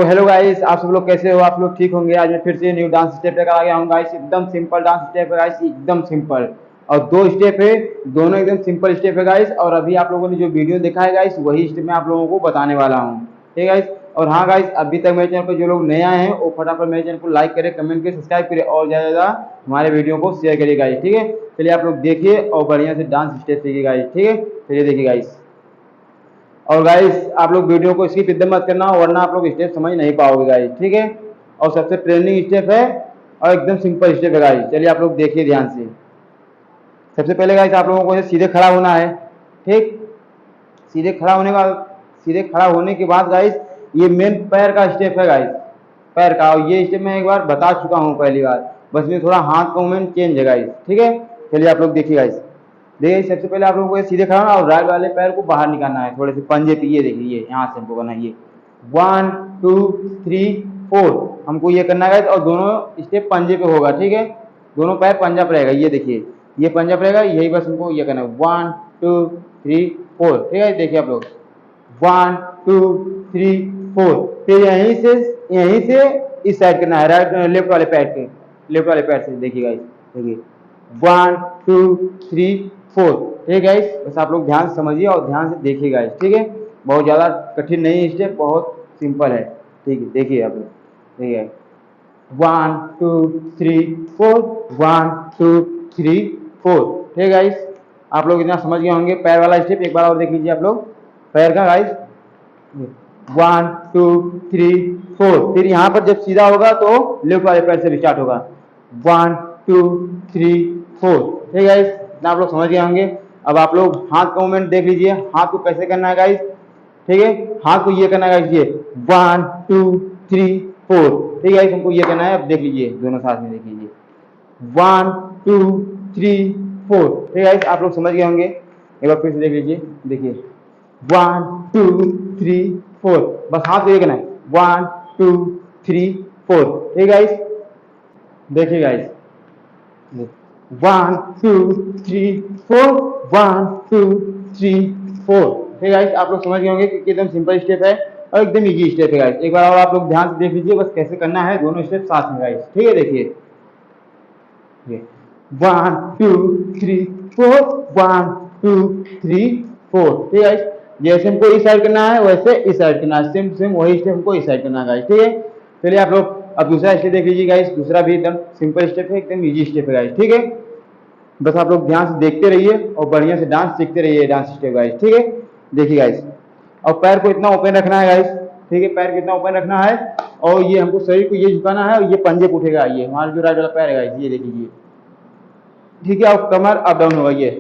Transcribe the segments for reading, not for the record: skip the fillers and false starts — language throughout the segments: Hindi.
हेलो गाइस, आप सब लोग कैसे हो? आप लोग ठीक होंगे। आज मैं फिर से न्यू डांस स्टेप लेकर आ गया हूँ गाइस। एकदम सिंपल डांस स्टेप है गाइस, एकदम सिंपल। और दो स्टेप है, दोनों एकदम सिंपल स्टेप है गाइस। और अभी आप लोगों ने जो वीडियो देखा है गाइस, वही स्टेप मैं आप लोगों को बताने वाला हूँ। ठीक है गाइस। और हाँ गाइस, अभी तक मेरे चैनल पर जो लोग नए आए हैं वो फटाफट मेरे चैनल को लाइक करें, कमेंट करें, सब्सक्राइब करें और ज़्यादा से ज़्यादा हमारे वीडियो को शेयर करिए गाइस। ठीक है, चलिए आप लोग देखिए और बढ़िया से डांस स्टेप सीखिए गाइस। ठीक है, चलिए देखिए गाइस। और गाइस आप लोग वीडियो को स्किप एकदम मत करना, वरना आप लोग स्टेप समझ नहीं पाओगे गाइस। ठीक है, और सबसे ट्रेंडिंग स्टेप है और एकदम सिंपल स्टेप है गाइस। चलिए आप लोग देखिए ध्यान से। सबसे पहले गाइस आप लोगों को सीधे खड़ा होना है। ठीक, सीधे खड़ा होने का सीधे खड़ा होने के बाद गाइस ये मेन पैर का स्टेप है गाइस, पैर का। और ये स्टेप मैं एक बार बता चुका हूँ पहली बार, बस में थोड़ा हाथ का मूवमेंट चेंज है गाइस। ठीक है, चलिए आप लोग देखिए गाइस। देखिए सबसे पहले आप लोगों को सीधे खड़ा होना और राइट वाले पैर को बाहर निकालना है थोड़े से पंजे पे। ये देखिए, यहाँ से हमको करना है ये 1 2 3 4 हमको ये करना है। और दोनों स्टेप पंजे पे होगा। ठीक है, दोनों पैर पंजा पे रहेगा। ये देखिए, ये पंजा पे रहेगा, यही बस हमको ये करना है 1 2 3 4। ठीक है, देखिए आप लोग 1 2 3 4। फिर यहीं से इस साइड करना है, राइट लेफ्ट वाले पैर के, लेफ्ट वाले पैर से। देखिए गाइस, देखिए 1 2 3 4। ठीक है गाइस, बस आप लोग ध्यान से समझिए और ध्यान से देखिए गाइस। ठीक है, बहुत ज़्यादा कठिन नहीं है स्टेप, बहुत सिंपल है। ठीक है, देखिए आप लोग, देखिए 1 2 3 4 1 2 3 4। ठीक है गाइस, आप लोग इतना समझ गए होंगे। पैर वाला स्टेप एक बार और देख लीजिए आप लोग, पैर का गाइस 1 2 3 4। फिर यहाँ पर जब सीधा होगा तो लेफ्ट वाले पैर से भी स्टार्ट होगा 1 2 3 4। ठीक है गाइस, इतना आप लोग समझ गए होंगे। अब आप लोग हाथ का मूवमेंट देख लीजिए, हाथ को कैसे करना है गाइस। ठीक है, हाथ को ये करना है गाइस, ये 1 2 3 4। ठीक है गाइस, हमको ये करना है। अब देख लीजिए, दोनों साथ में देख लीजिए 1 2 3 4। ठीक है गाइस, आप लोग समझ गए होंगे। एक बार फिर से देख लीजिए, देखिए 1 2 3 4। बस हाथ को ये करना है 1 2 3 4। ठीक है गाइस, देखिए गाइस 1 2 3 4 1 2 3 4। ठीक है गाइस, आप लोग समझ गए होंगे कि एकदम सिंपल स्टेप है और एकदम इजी स्टेप है गाइस। एक बार और आप लोग ध्यान से देख लीजिए बस कैसे करना है दोनों स्टेप साथ में गाइस। ठीक है, देखिए 1 2 3 4 1 2 3 4। ठीक है, जैसे हमको इस साइड करना है वैसे इस साइड करना है, सेम सेम वही स्टेप हमको इस साइड करना है गाइस। ठीक है, चलिए आप लोग अब दूसरा स्टेप देख लीजिए गाइस। दूसरा भी एकदम सिंपल स्टेप है, एकदम इजी स्टेप है गाइस। ठीक है, बस आप लोग ध्यान से देखते रहिए और बढ़िया से डांस सीखते रहिए डांस स्टेप गाइस। ठीक है, देखिए गाइस। और पैर को इतना ओपन रखना है गाइस। ठीक है, पैर को इतना ओपन रखना है और ये हमको शरीर को ये झुकाना है और ये पंजे को उठेगा। ये हमारा जो राइट वाला पैर है गाइस, ये देखिए। ठीक है, और कमर अप डाउन होगा। ये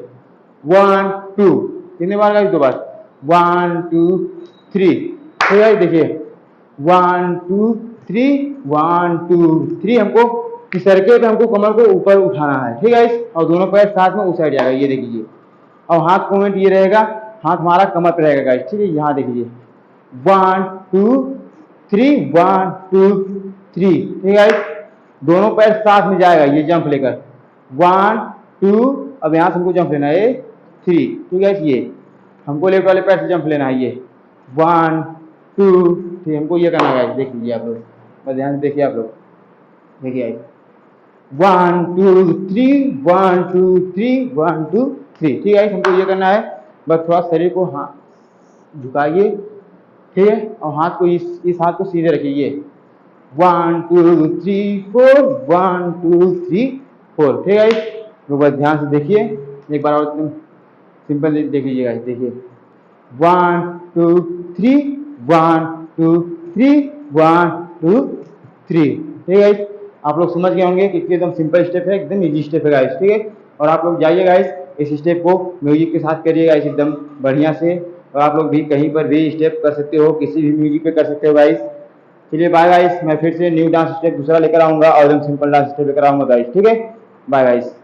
1 2 कितने बार गाइस? 2 बार 1 2 3। ठीक है, देखिए 1 2 3 1 2 3। हमको इस सरके पे हमको कमर को ऊपर उठाना है। ठीक है, और दोनों पैर साथ में उस साइड जाएगा। ये देखिए, और हाथ का मूवमेंट ये रहेगा, हाथ हमारा कमर पे रहेगा गाइस। ठीक है, यहाँ देखिए 1 2 3 1 2 3। ठीक है, दोनों पैर साथ में जाएगा ये जंप लेकर 1 2। अब यहाँ से हमको जंप लेना है 3। ठीक है, ये हमको लेफ्ट वाले पैर से जंप लेना है। ये 1 2 3 हमको ये करना है। देख लीजिए आप लोग, बस ध्यान से देखिए आप लोग, देखिए 1 2 3 1 2 3 1 2 3। ठीक है, हमको ये करना है। बस थोड़ा शरीर को हाथ झुकाइए। ठीक है, और हाथ को इस हाथ को सीधे रखिए। 1 2 3 4 1 2 3 4। ठीक है, तो बस ध्यान से देखिए एक बार और सिंपल देख लीजिएगा। देखिए 1 2 3 1 2 3 1 2 3। ठीक है, आप लोग समझ गए होंगे कि एकदम सिंपल स्टेप है, एकदम इजी स्टेप है गाइस। ठीक है, और आप लोग जाइए गाइस इस स्टेप को म्यूजिक के साथ करिए गाइस एकदम बढ़िया से। और आप लोग भी कहीं पर भी स्टेप कर सकते हो, किसी भी म्यूजिक पे कर सकते हो गाइस। चलिए बाय गाइस, मैं फिर से न्यू डांस स्टेप दूसरा लेकर आऊंगा और एकदम सिंपल डांस स्टेप लेकर आऊंगा गाइस। ठीक है, बाय गाइस।